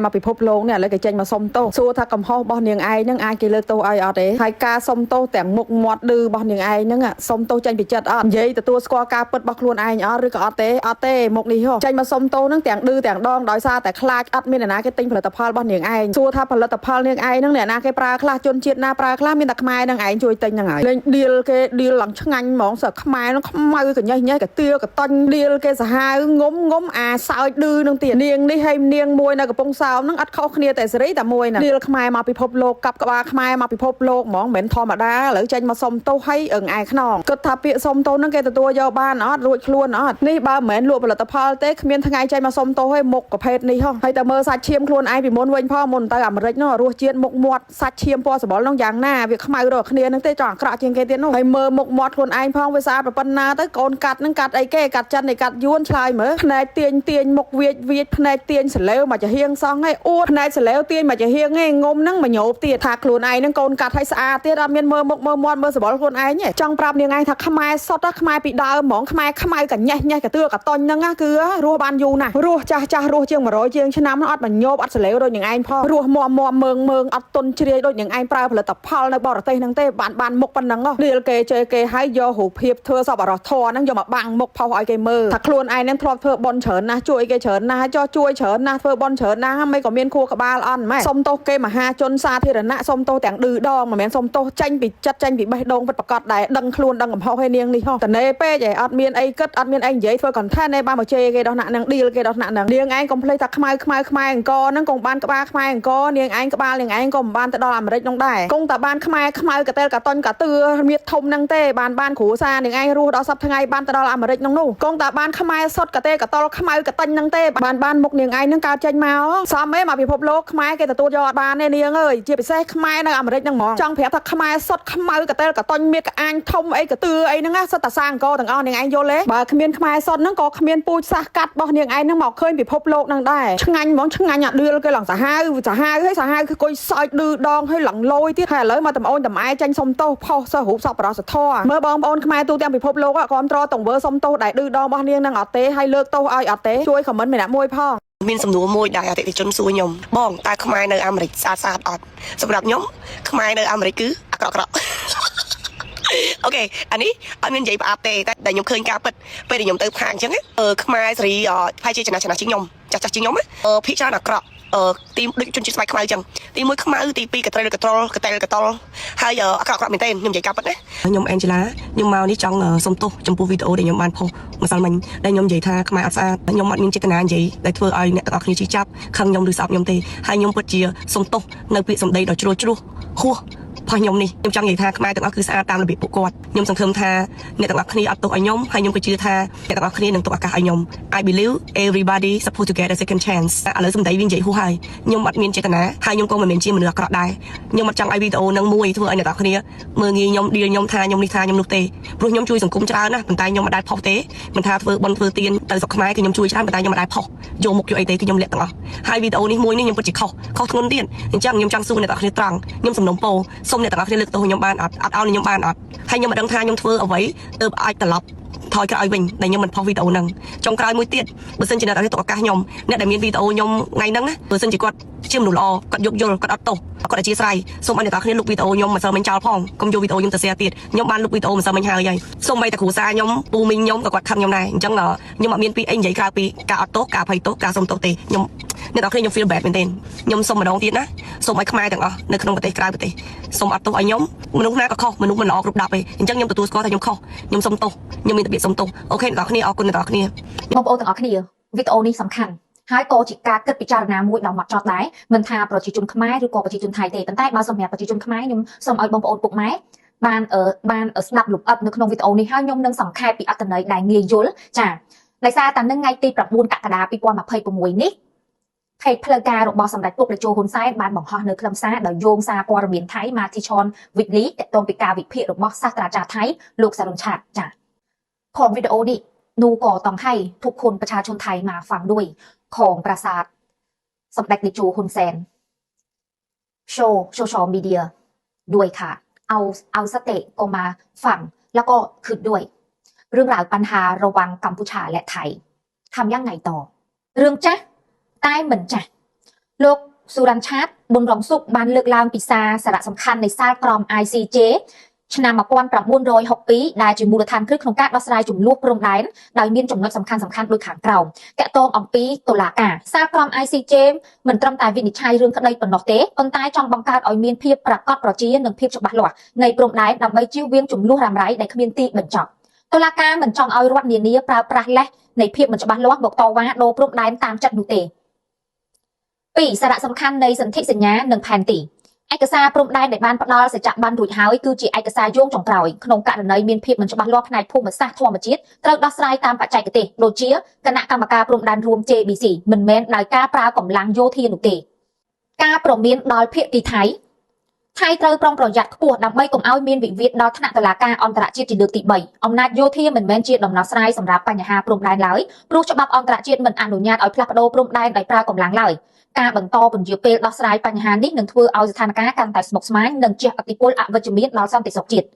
มาพิภพโลกเนี่ยเลยก็เจนมาส้มโตสู้ถ้ากำห้องบอลยังไอนั่งไอกิเลโตไอเอาเด้ไฮกาส้มโตแต่งมุกมอดดื้อบอลยังไอนั่งอ่ะส้มโตเจนไปจัดอ่ะเย้แต่ตัวสกอร์กาเปิดบักลวนไออ๋อหรือก็เอาเต้มุกนี้เหรอเจนมาส้มโตนั่งแต่งดื้อแต่งดองดอยซาแต่คลาดอัดมีนะแกติ้งผลิตภัณฑ์บอลยังไอสู้ถ้าผลิตภัณฑ์ยังไอนั่งเนี่ยนะแกปลาคลาดจนเจียดนาปลาคลาดมีตะไคร้นั่งไอช่วยติ้งยังไงเลยดีลหลังช่างงันมองเสือขมายนั่งขมายกับยัยกับเตี้ยกับต้นดีลแกสหายงมสาวดื้อนั่งเตี้ยเนียงนี่ให้เนียงมวยนะกับปงสาวนั่งอัดเข้าเคลียแต่สรีแต่มวยนะดีลขมายมาพิภพโลกกับกบาขมายมาพิภพโลกมองเหม็นทอมาดาหรือเจนมาส้มโตให้ไอขนองก็ทับเปียส้มโตนั่งแกตัวยาวบ้านรวยคล้วนนี่บ้าเหม็นลวกผลิตภัณฑ์เต๊กเมียนทั้งไงใจมาส้มโตให้หมกกับเพชรนี่ห้องให้แต่เมื่อสัตว์เชียมคล้วนไอปีมนเว้นพ่อมนตากับมะเร็งรัวเจียนหมกมวดสัตว์เชียมพอสบอลน้องยางหน้าเวียขมายรอเคลียนั่งเตะจ่อกระเจียงแกเตียนให้เมื่อหมกมวดคล้วนไอพ่อเวสาปปันนาเต๊กโกนกัดนั่งกัดไอแก่กัดจันไอกัดย้วนชายเหมือแผนเตียนหมกเวียดแผนเตียนเสลวมาจะเฮียงซองให้อ้วนแผนเสลวเตียนมาจะเฮียงให้งมนั่งมาโยบเตียถากคล้วนไอนั่งโกนกัดให้สะอาดเตียรามีนเมื่อหมกเมื่อมวดเมื่อสบอลคล้วนไอเนี่ยจังปราบยังไงถ้าขมายสดขมายปีดาวหมองขมายกันเนี่ยกับเตื้อกับตอนนั่งคือรัวบานยูน่ะรัวจ้ารัวเจียงมาร้อยเจียงชนะมันอัดมันโยบอัดเสลวโดยอย่างไอพ่อรัวมัวเมืองอัดต้นเชียโดยอย่างไอปลาผลิตภัณฑ์ในบ่อเตยนั่งเตะบานหมกปันนังเรียลเกให้ยอหูเพียบเธอสอบอรทอนั่งยอมาบังหมกเผาไอเกเมอร์ถ้าคลวนไอนั่งทอดเพื่อบอลเฉินนะช่วยเกเฉินนะช่วยเฉินนะเพื่อบอลเฉินนะไม่ก็เมียนคู่กับบาลอันไหมส้มโตเกมาหาจนซาเทระนะส้มโตแต่งดื้อดองมาแม่ส้มโตจังปีจัดจังปีใบดงเป็นประกอบได้ดังคลวนดังกับเผาให้เนียงนี่ห้องแต่ในเป้ใหญ่อัดเมียนไอกัดอัดเมียนไอใหญ่เพื่อก่อนแท้ในบ้านมาเจเกดอนนังดีลเกดอนนังเนียงไอก็เพลย์ตักขมายก็นั่งกงบ้านกับบ้าขมายก็เนียงไอกับบ้านเนียงไอก็บ้านแต่ดอลมาได้น้องได้กงแต่บ้านขมายกับเตลกับต้นกับเตือเมียทมนังเต้บ้านขู่ซาเนียงไอรู้ดอซับทั้งไงบ้านแต่ดอลมาได้น้องนู่กงแต่บ้านขมายสดกับเต้กับตอลขมายกับต้นนังเต้บ้านมุกเนียงไอนั่งกาเจนมาซ้ำไม่มาพิภพโลกขมายเกแต่ตัวยอดบ้านเนียงเอ้ยเจี๊ยบไปแซ่ขมายนั่งมาได้น้องหมอจังเพียบทักขมายสดขมายกับเต้กับต้นเมียกับอันทมไอกับเตือไอนั่งสตาสร้างก็ต่างเอาเนียงไอโยเล่บ่ขมิ้นขมายสดนั่งก็ขมิ้นปูซากัดบ่เนียงไอนั่งหมอกเคยพิภพโลกนั่งได้ช่างงานมองช่างงานเดือดก็หลังสาห้าให้คือก้อยซอยดื้อดองให้หลังลอยที่แห่เลยมาทำโอนทำไอจังสมโตพอสหูสอบปราศท่อเมื่อบองโอนขมายตู้เตรียมพิภพโลกอะก่อนรอต่งเบอร์สมโตได้ดื้อดองบ่เนียงนั่งอัดเต้ให้เลิกโตเอาอัดเต้ช่วยขมันไม่หนักมวยพ่อมีสำนวนมวยได้แต่จนสู้ยมบ้องตายขมายในอเมริกาซาดอดสำหรับยมขมายในอเมริกากรอกโอเคอันนี้อันนี้ใหญ่ปาเต้แต่ยมเคยการเปิดไปเดี๋ยวยมเติมห่างจังขมายสีไพ่เจชนะชิงยมจากชิงยมพิจารณากรอกตีมจนจิตสบายขมายจังตีมือขมายตีปีกระตอลให้กรอกเป็นเต้นยมใหญ่การเปิดนะยมแองเจล่ายมเมานี่จังสมโตจมปูวิดีโอเดี๋ยวยมบานพงมาสั่งมันได้ยมใหญ่ท่าขมายอัศยมมัดมีเจตนาใหญ่ได้เพื่อไอ้เนี่ยตอกนี้ชี้จับขังยมหรือสับยมเตให้ยมเปิดเจียสมโตในปีสมเด็จดอกจุลหัวพอยมนี่ยมจังใหญ่ท่าขมายแต่ก็คือสะอาดตามระเบียบปกติยมสังคมท่าเนี่ยแต่ละคณีอัดตัวไอยมให้ยมไปเจอท่าเนี่ยแต่ละคณีหนึ่งตัวอากาศไอยม I believe everybody supposed to get a second chance อะไรสมเด็จวิ่งใหญ่หัวให้ยมมัดมีเจตนาให้ยมก็มาเป็นเจียมันเหลือกระได้ยมมัดจังไอวิดีโอนังมวยทั่วไอเนี่ยแต่ละคณีเมื่อกี้ยมดียมท่ายมนิทายมนุเตพวกยมช่วยสังคมจ้านะเป็นตายยมมาได้พอเตมันท่าเฟื่อบนเฟื่อเตียนแต่สักขมายคือยมช่วยจ้าเป็นตายยมมาได้พอโยมกอยู่ไอเตคือยมเละต่างให้วิดีโอนี้มวยนี่ยมปฏิเขาทนเตียนจังยมจังสู้เนี่ยแต่ละคณีตรังยมสมนมโปส้มเนี่ยแต่ละคณีเลือกตัวยมบ้านอัดเอาในยมบ้านอัดให้ยมมาดังท่ายมเฟื่อเอาไว้ไอตลับถอยกระไอวิ่งในยมมันพอวิดีโอนั่งจงกลายมวยเตี้ยเบอร์เซนจีน่าที่ตกอากาศยมเนี่ยแต่มีวิดีโอยมไงนั่งนะเบอร์เซนจีกดเชื่อมหนุนออกดยกโยกดอัดโตกดอาชีพไรส่งอันเดียร์ตาขึ้นลูกวิดีโอยมมาเซอร์มันเจ้าพ่องกมโยวิดีโอยมแต่เสียติดยมบ้านลูกวิดีโอมาเซอร์มันหายใหญ่ส่งไปแต่ขู่ซายมปูมิงยมกับกดคำยมนายจังเหรอยมมีนปีเอ็นใหญ่กาปีกาอัดโตกาไพโตกาสมโตเตยมเนี่ยตาขึ้นยมฟีลแบบเป็นเต้นยมส่งมาดองติดนะส่งไปขมายแต่งในขนมประเทศกลางประเทศส่งอัดโตไอยมมนุษย์หน้าก็เข้ามนุษย์มันออกรูปดับไปจังยมตัวสกอร์แต่ยมเข้ายมสมโตยมมีตะเบียดสมโตโอเคตาขึ้นออกคนตาขึ้นបងប្អូនទាំងអស់គ្នាវីដេអូនេះសំខាន់ហើយក៏ជាការគិតពិចារណាមួយដល់មកចត់ដែរមិនថាប្រជាជនខ្មែរឬក៏ប្រជាជនថៃទេប៉ុន្តែបើសម្រាប់ប្រជាជនខ្មែរខ្ញុំសូមឲ្យបងប្អូនពុកម៉ែបានស្ដាប់លម្អិតនៅក្នុងវីដេអូនេះហើយខ្ញុំនឹងសង្ខេបពីអត្ថន័យដែលងាយយល់ចាដោយសារតែនឹងថ្ងៃទី9កក្កដា2026នេះเพจផ្លូវការរបស់សម្ដេចពុកតេជោហ៊ុនសែនបានបង្ហោះនៅខ្លឹមសារដោយយោងសារព័ត៌មានថៃមកទីឈនវិកលីតកតងពីការវិភាគរបស់សាស្ត្រាចារ្យថៃលោកសារុនឆាតចាของวิดีโอนี้นูก็ต้องให้ทุกคนประชาชนไทยมาฟังด้วยของปราสาทสมเด็จตะโจฮุนเซนโชว์มีเดียด้วยค่ะเอาสเตก็มาฟังแล้วก็คืนด้วยเรื่องราวปัญหาระหว่างกัมพูชาและไทยทำยังไงต่อเรื่องจ๊ะใต้เหมือนจ๊ะ លោកសុរ៉ាន់ឆាតប៊ុនរងសុកបានលើកឡើងពីសារៈសំខាន់នៃសាលក្រម ICJ ឆ្នាំ1962ដែលជាមូលដ្ឋានគ្រឹះក្នុងការដោះស្រាយជម្លោះព្រំដែនដោយមានចំណុចសំខាន់ៗដូចខាងក្រោមតាក់ទងអំពីតុលាការសាលក្រម ICJ មិនត្រឹមតែវិនិច្ឆ័យរឿងក្តីប៉ុណ្ណោះទេប៉ុន្តែចង់បង្កើតឲ្យមានភាពប្រាកដប្រជានិងភាពច្បាស់លាស់នៃព្រំដែនដើម្បីជៀសវាងជម្លោះរ៉ាំរ៉ៃដែលគ្មានទីបញ្ចប់តុលាការមិនចង់ឲ្យរដ្ឋនានាប្រើប្រាស់លេសនៃភាពមិនច្បាស់លាស់មកតវ៉ាដូរព្រំដែនតាមចិត្តនោះទេ2សារៈសំខាន់នៃសន្ធិសញ្ញានិងផែនទីឯកសារព្រំដែនដែលបានផ្ដល់សច្ចប័នរួចហើយគឺជាឯកសារយោងចុងក្រោយក្នុងករណីមានភាពមិនច្បាស់លាស់ផ្នែកភូមិសាស្ត្រធម្មជាតិត្រូវដោះស្រាយតាមបច្ចេកទេសដូចជាគណៈកម្មការព្រំដែនរួម JBC មិនមែនដោយការប្រើកម្លាំងយោធានោះទេការប្រមានដល់ភាគីថៃត្រូវប្រុងប្រយ័ត្នខ្ពស់ដើម្បីកុំឲ្យមានវិវាទដល់ថ្នាក់តុលាការអន្តរជាតិជាលើកទី3អំណាចយោធាមិនមែនជាដំណោះស្រាយសម្រាប់បញ្ហាព្រំដែនឡើយព្រោះច្បាប់អន្តរជាតិមិនអនុញ្ញាតឲ្យផ្លាស់ប្ដូរព្រំដែនដោយប្រើកម្លាំងឡើយការបន្តពន្យាពេលដោះស្រាយបញ្ហានេះនឹងធ្វើឲ្យស្ថានភាពកាន់តែស្មុគស្មាញនិងជះឥទ្ធិពលអវិជ្ជមានដល់សន្តិសុខជាតិ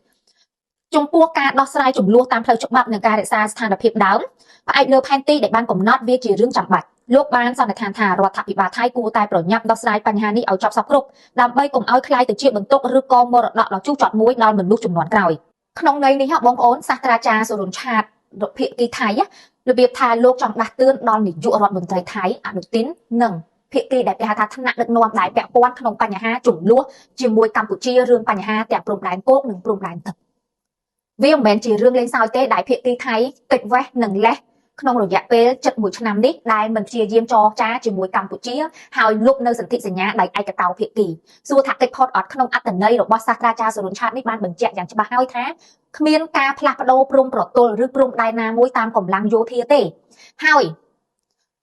ចំពោះការដោះស្រាយជម្លោះតាមផ្លូវច្បាប់និងការរក្សាស្ថានភាពដើមផ្អែកលើផែនទីដែលបានកំណត់វាជារឿងចាំបាច់លោកបានសន្និដ្ឋានថារដ្ឋាភិបាលថៃគួរតែប្រញាប់ដោះស្រាយបញ្ហានេះឲ្យចប់សពគ្រប់ដើម្បីកុំឲ្យក្លាយទៅជាបន្ទុកឬក៏មរតកដ៏ជូរចត់មួយដល់មនុស្សជំនាន់ក្រោយក្នុងន័យនេះបងប្អូនសាស្ត្រាចារ្យសុរុនឆាតភាគីថៃរបៀបថាលោកចង់ដាស់តឿនដល់នាយករដ្ឋមន្ត្រីថៃអនុទិននិងភាគីដែលគេហៅថាថ្នាក់ដឹកនាំដែលពាក់ព័ន្ធក្នុងបញ្ហាជម្លោះជាមួយកម្ពុជារឿងបញ្ហាទាំងព្រំដែនគោកនិងព្រំដែនទឹកវាមិនមែនជារឿងលេងសើចទេដែលភាគីថៃកិច្ចវេះនិងលេះក្នុងរយៈពេល71ឆ្នាំនេះដែលមិនព្យាយាមចរចាជាមួយកម្ពុជាហើយលុបនៅសន្ធិសញ្ញាដោយឯកតោភាគីសួរថាកិច្ចផុតអត់ក្នុងអត្ថន័យរបស់សាស្ត្រាចារ្យសុរុនឆាតនេះបានបញ្ជាក់យ៉ាងច្បាស់ហើយថាគ្មានការផ្លាស់ប្ដូរព្រំប្រទល់ឬព្រំដែនណាមួយតាមកម្លាំងយោធាទេហើយ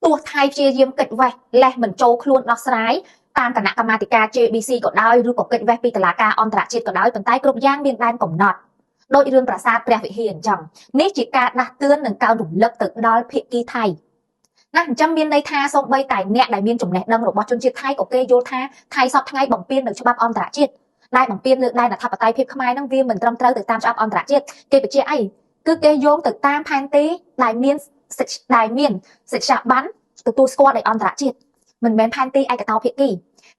ទោះថៃព្យាយាមកិច្ចវេះលេះមិនចូលខ្លួនដោះស្រាយតាមគណៈកម្មាធិការ JBC ក៏ដោយឬក៏កិច្ចវេះពីតុលាការអន្តរជាតិក៏ដោយប៉ុន្តែគ្រប់យ៉ាងមានដែនកំណត់ដោយរឿងប្រាសាទព្រះវិហារអញ្ចឹងនេះជាការដាស់តឿននិងការរំលឹកទៅដល់ភាគីថៃណាអញ្ចឹងមានន័យថាសូម្បីតែអ្នកដែលមានចំណេះដឹងរបស់ជនជាតិថៃក៏គេយល់ថាថៃសពថ្ងៃបំពេញនៅច្បាប់អន្តរជាតិដែលបំពេញលើដែនអធិបតេយ្យភាពខ្មែរនឹងវាមិនត្រឹមត្រូវទៅតាមច្បាប់អន្តរជាតិគេបញ្ជាក់អីគឺគេយោងទៅតាមផែនទីដែលមានសច្ចប័នទទួលស្គាល់ដោយអន្តរជាតិមិនមែនផែនទីឯកតោភាគី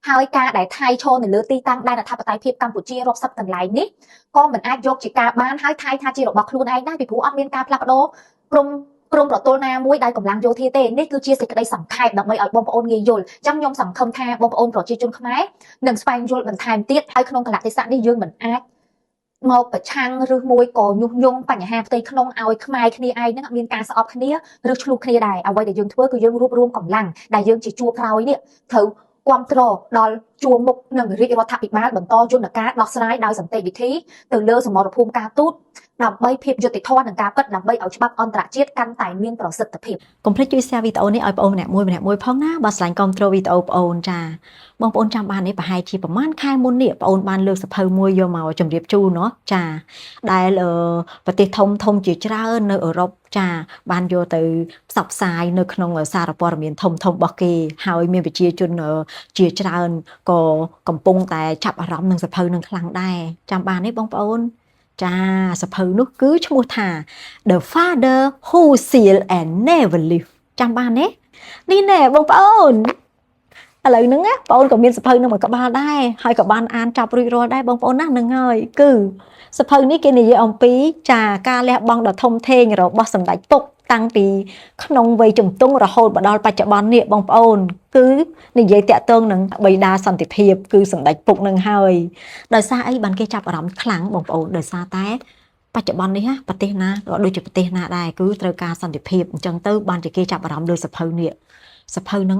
ហើយការដែលថៃឈរនៅលើទីតាំងដែនអធិបតេយ្យភាពកម្ពុជារាប់សិបកន្លែងនេះក៏មិនអាចយកជាការបានហើយថៃថាជារបស់ខ្លួនឯងដែរពីព្រោះអត់មានការផ្លាស់ប្ដូរព្រំប្រទល់ណាមួយដែលកម្លាំងយោធាទេនេះគឺជាសេចក្តីសង្ខេបដើម្បីឲ្យបងប្អូនងាយយល់អញ្ចឹងខ្ញុំសង្ឃឹមថាបងប្អូនប្រជាជនខ្មែរនឹងស្វែងយល់បន្ថែមទៀតហើយក្នុងកលៈទេសៈនេះយើងមិនអាចមកប្រឆាំងឬមួយក៏ញុះញង់បញ្ហាផ្ទៃក្នុងឲ្យខ្មែរគ្នាឯងហ្នឹងមានការស្អប់គ្នាឬឆ្លោះគ្នាដែរអ្វីដែលយើងធ្វើគឺយើងរួបរวมកម្លាំងដែលយើងជាជួរក្រោយនេះត្រូវគ្រប់គ្រងដល់ជួរមុខនិងរាជរដ្ឋាភិបាលបន្តយន្តការដោះស្រាយដោយសន្តិវិធីទៅលើសមរភូមិការទូតដើម្បីភាពយុត្តិធម៌និងការពិតដើម្បីឲ្យច្បាប់អន្តរជាតិកាន់តែមានប្រសិទ្ធភាពកុំភ្លេចជួយ share វីដេអូនេះឲ្យបងប្អូនម្នាក់មួយផងណាបើស្រឡាញ់គាំទ្រវីដេអូបងប្អូនចាបងប្អូនចាំបាននេះប្រហែលជាប្រហែលខែមុននេះបងប្អូនបានលើកសភៅមួយយកមកជម្រាបជូនเนาะចាដែលប្រទេសធំជាច្រើននៅអឺរ៉ុបចាបានយកទៅផ្សព្វផ្សាយនៅក្នុងសារព័ត៌មានធំរបស់គេហើយមានប្រជាជនជាច្រើនក៏កំពុងតែចាប់អារម្មណ៍នឹងសភៅនឹងខ្លាំងដែរចាំបានទេបងប្អូនចាសភៅនោះគឺឈ្មោះថា The Father Who Sealed and Never Lived ចាំបានទេនេះណែបងប្អូនឥឡូវហ្នឹងបងប្អូនក៏មានសភៅនឹងមួយក្បាលដែរហើយក៏បានអានចប់រួចរាល់ដែរបងប្អូនណានឹងហើយគឺសភៅនេះគេនិយាយអំពីចាការលះបង់ដ៏ធំធេងរបស់សម្ដេចពុកតាំងពីក្នុងវ័យជំទង់រហូតមកដល់បច្ចុប្បន្ននេះបងប្អូនគឺនិយាយតាក់ទងនឹងបិតាសន្តិភាពគឺសម្ដេចពុកនឹងហើយដោយសារអីបានគេចាប់អារម្មណ៍ខ្លាំងបងប្អូនដោយសារតែបច្ចុប្បន្ននេះប្រទេសណាក៏ដូចជាប្រទេសណាដែរគឺត្រូវការសន្តិភាពអញ្ចឹងទៅបានជាគេចាប់អារម្មណ៍លើសភៅនេះសភៅហ្នឹង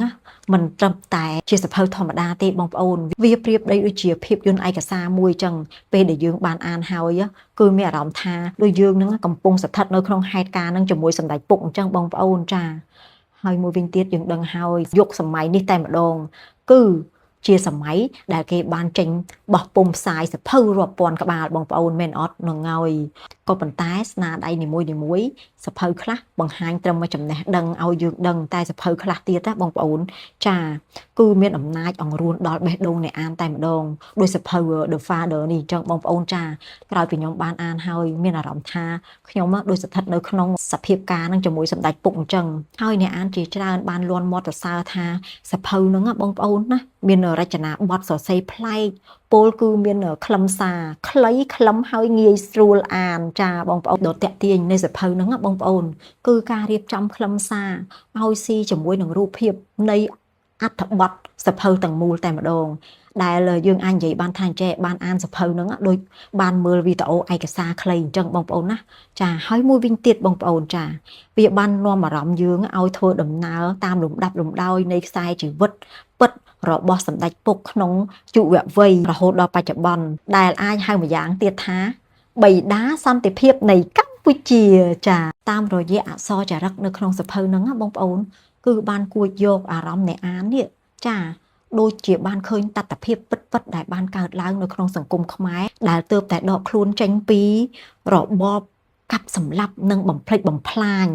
មិនត្រឹមតែជាសភៅធម្មតាទេបងប្អូនវាប្រៀបដូចជាភាពយន្តឯកសារមួយចឹងពេលដែលយើងបានអានហើយគឺមានអារម្មណ៍ថាដូចយើងហ្នឹងកំពុងស្ថិតនៅក្នុងហេតុការណ៍ហ្នឹងជាមួយសម្ដេចពុកអញ្ចឹងបងប្អូនចាហើយមួយវិញទៀតយើងដឹងហើយយុគសម័យនេះតែម្ដងគឺជាសម័យដែលគេបានចេញបោះពុម្ពផ្សាយសភៅរាប់ពាន់ក្បាលបងប្អូនមែនអត់នឹងហើយ ក៏ប៉ុន្តែស្នាដៃនីមួយសភៅខ្លះបង្ហាញត្រឹមមួយចំណេះដឹងឲ្យយើងដឹងតែសភៅខ្លះទៀតណាបងប្អូនចាគឺមានអំណាចអង្រួនដល់បេះដូងអ្នកអានតែម្ដងដោយសភៅ The Father នេះអញ្ចឹងបងប្អូនចាក្រោយពីខ្ញុំបានអានហើយមានអារម្មណ៍ថាខ្ញុំដូចស្ថិតនៅក្នុងសភាពការនឹងជាមួយសម្ដេចពុកអញ្ចឹងហើយអ្នកអានជាច្រើនបានលន់មាត់សរសើរថាសភៅហ្នឹងបងប្អូនណាមានរចនាបថសរសេរប្លែកពោលគឺមានខ្លឹមសារខ្លីខ្លឹមហើយងាយស្រួលអានចាបងប្អូនដ៏តាក់ទាញនៃសភៅហ្នឹងបងប្អូនគឺការរៀបចំខ្លឹមសារឲ្យស៊ីជាមួយនឹងរូបភាពនៃអត្ថបទសភៅទាំងមូលតែម្ដងដែលយើងអាចនិយាយបានថាអញ្ចេះបានអានសភៅហ្នឹងដូចបានមើលវីដេអូឯកសារខ្លីអញ្ចឹងបងប្អូនណាចាហើយមួយវិញទៀតបងប្អូនចាវាបាននាំអារម្មណ៍យើងឲ្យធ្វើដំណើរតាមលំដាប់លំដោយនៃខ្សែជីវិតពិតរបស់សម្ដេចពុកក្នុងយុវវ័យរហូតដល់បច្ចុប្បន្នដែលអាចហៅម្យ៉ាងទៀតថាបិតាសន្តិភាពនៃកម្ពុជាចាតាមរយៈអក្សរចារឹកនៅក្នុងសភៅហ្នឹងបងប្អូនគឺបានគួចយកអារម្មណ៍អ្នកអាននេះចាដូចជាបានឃើញតថភាពពិតដែលបានកើតឡើងនៅក្នុងសង្គមខ្មែរដែលទើបតែដកខ្លួនចេញពីរបបកាប់សម្លាប់និងបំផ្លិចបំផ្លាញ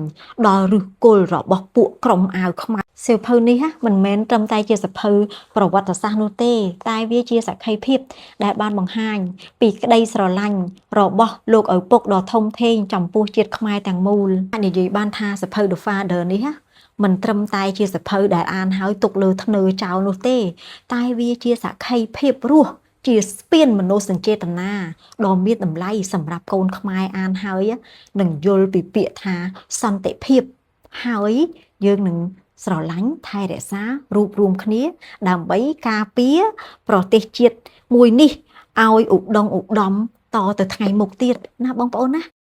ដល់ឫសគល់របស់ពួកក្រុមអាវខ្មែរសៀវភៅនេះមិនមែនត្រឹមតែជាសភៅប្រវត្តិសាស្ត្រនោះទេតែវាជាសក្ខីភាពដែលបានបង្ហាញពីក្តីស្រឡាញ់របស់លោកឪពុកដ៏ធំធេងចំពោះជាតិខ្មែរទាំងមូលនិយាយបានថាសភៅ The Father នេះមិនត្រឹមតែជាសភៅដែលអានហើយទុកលើធ្នើចោលនោះទេតែវាជាសក្ខីភាពរស់ជាស្ពានមនោសញ្ចេតនាដ៏មានតម្លៃសម្រាប់កូនខ្មែរអានហើយនឹងយល់ពីពាក្យថាសន្តិភាពហើយយើងនឹងស្រឡាញ់ថែរក្សារួបរวมគ្នាដើម្បីការពារប្រទេសជាតិមួយនេះឲ្យឧត្តមតទៅថ្ងៃមុខទៀតណាបងប្អូនណា